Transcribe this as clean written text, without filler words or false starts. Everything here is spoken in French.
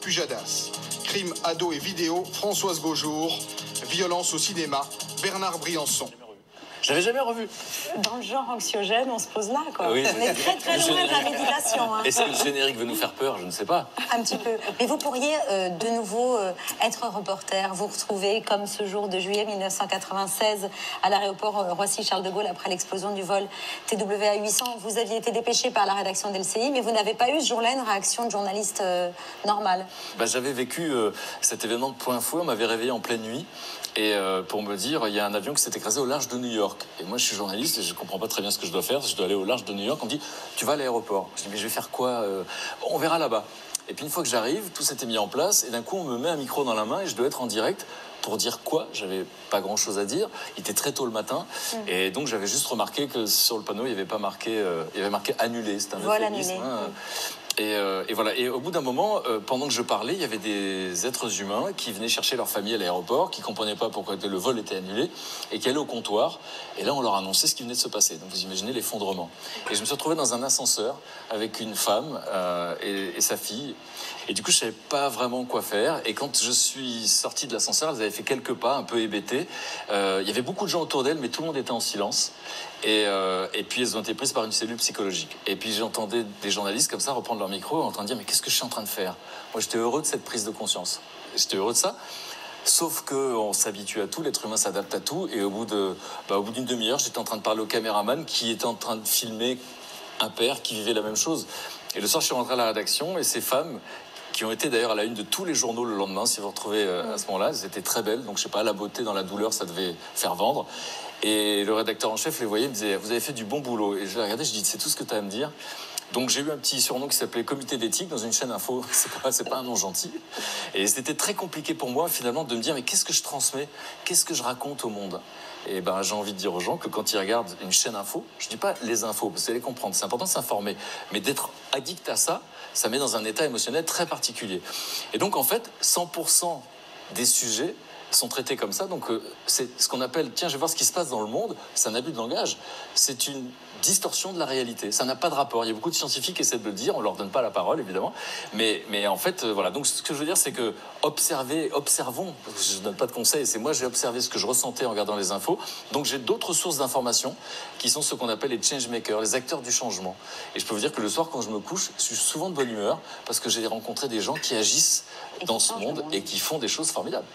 Pujadas. Crime, ado et vidéo, Françoise Beaujour. Violence au cinéma, Bernard Briançon. Je l'avais jamais revu. Dans le genre anxiogène, on se pose là, quoi. Oui, on est très très loin de la méditation. Hein. Est-ce que le générique veut nous faire peur? Je ne sais pas. Un petit peu. Mais vous pourriez de nouveau être reporter, vous retrouver comme ce jour de juillet 1996 à l'aéroport Roissy-Charles de Gaulle après l'explosion du vol TWA 800. Vous aviez été dépêché par la rédaction d'LCI, mais vous n'avez pas eu ce jour-là une réaction de journaliste normale. J'avais vécu cet événement de point fouet. On m'avait réveillé en pleine nuit et pour me dire il y a un avion qui s'est écrasé au large de New York. Et moi, je suis journaliste et je comprends pas très bien ce que je dois faire. Je dois aller au large de New York. On me dit, tu vas à l'aéroport. Je dis, mais je vais faire quoi? On verra là-bas. Et puis une fois que j'arrive, tout s'était mis en place. Et d'un coup, on me met un micro dans la main et je dois être en direct pour dire quoi? J'avais pas grand-chose à dire. Il était très tôt le matin. Et donc, j'avais juste remarqué que sur le panneau, il y avait marqué annulé. C'était un euphémisme. Et voilà. Et au bout d'un moment, pendant que je parlais, il y avait des êtres humains qui venaient chercher leur famille à l'aéroport, qui comprenaient pas pourquoi le vol était annulé, et qui allaient au comptoir. Et là, on leur annonçait ce qui venait de se passer. Donc, vous imaginez l'effondrement. Et je me suis retrouvé dans un ascenseur avec une femme et sa fille. Et du coup, je savais pas vraiment quoi faire. Et quand je suis sorti de l'ascenseur, elles avaient fait quelques pas, un peu hébétées. Il y avait beaucoup de gens autour d'elles, mais tout le monde était en silence. Et puis elles ont été prises par une cellule psychologique. Et puis j'entendais des journalistes comme ça reprendre leur micro en train de dire mais qu'est-ce que je suis en train de faire? Moi j'étais heureux de cette prise de conscience. J'étais heureux de ça. Sauf qu'on s'habitue à tout, l'être humain s'adapte à tout. Et au bout d'une demi-heure, j'étais en train de parler au caméraman qui était en train de filmer un père qui vivait la même chose. Et le soir, je suis rentré à la rédaction et ces femmes qui ont été d'ailleurs à la une de tous les journaux le lendemain, si vous retrouvez à ce moment-là, elles étaient très belles. Donc je sais pas, la beauté dans la douleur, ça devait faire vendre. Et le rédacteur en chef les voyait, il me disait, vous avez fait du bon boulot. Et je l'ai regardé, je dis, c'est tout ce que tu as à me dire. Donc j'ai eu un petit surnom qui s'appelait Comité d'éthique dans une chaîne info. C'est pas un nom gentil. Et c'était très compliqué pour moi finalement de me dire, mais qu'est-ce que je transmets? Qu'est-ce que je raconte au monde? Et j'ai envie de dire aux gens que quand ils regardent une chaîne info, je dis pas les infos, parce que c'est les comprendre, c'est important de s'informer, mais d'être addict à ça, ça met dans un état émotionnel très particulier. Et donc en fait, 100% des sujets sont traités comme ça. Donc c'est ce qu'on appelle, tiens, je vais voir ce qui se passe dans le monde. C'est un abus de langage. C'est une distorsion de la réalité. Ça n'a pas de rapport. Il y a beaucoup de scientifiques qui essaient de le dire. On leur donne pas la parole, évidemment. Mais en fait, voilà. Donc ce que je veux dire, c'est que observons. Parce que je ne donne pas de conseils. C'est moi, j'ai observé ce que je ressentais en regardant les infos. Donc j'ai d'autres sources d'informations qui sont ce qu'on appelle les changemakers, les acteurs du changement. Et je peux vous dire que le soir, quand je me couche, je suis souvent de bonne humeur parce que j'ai rencontré des gens qui agissent dans ce monde et qui font des choses formidables.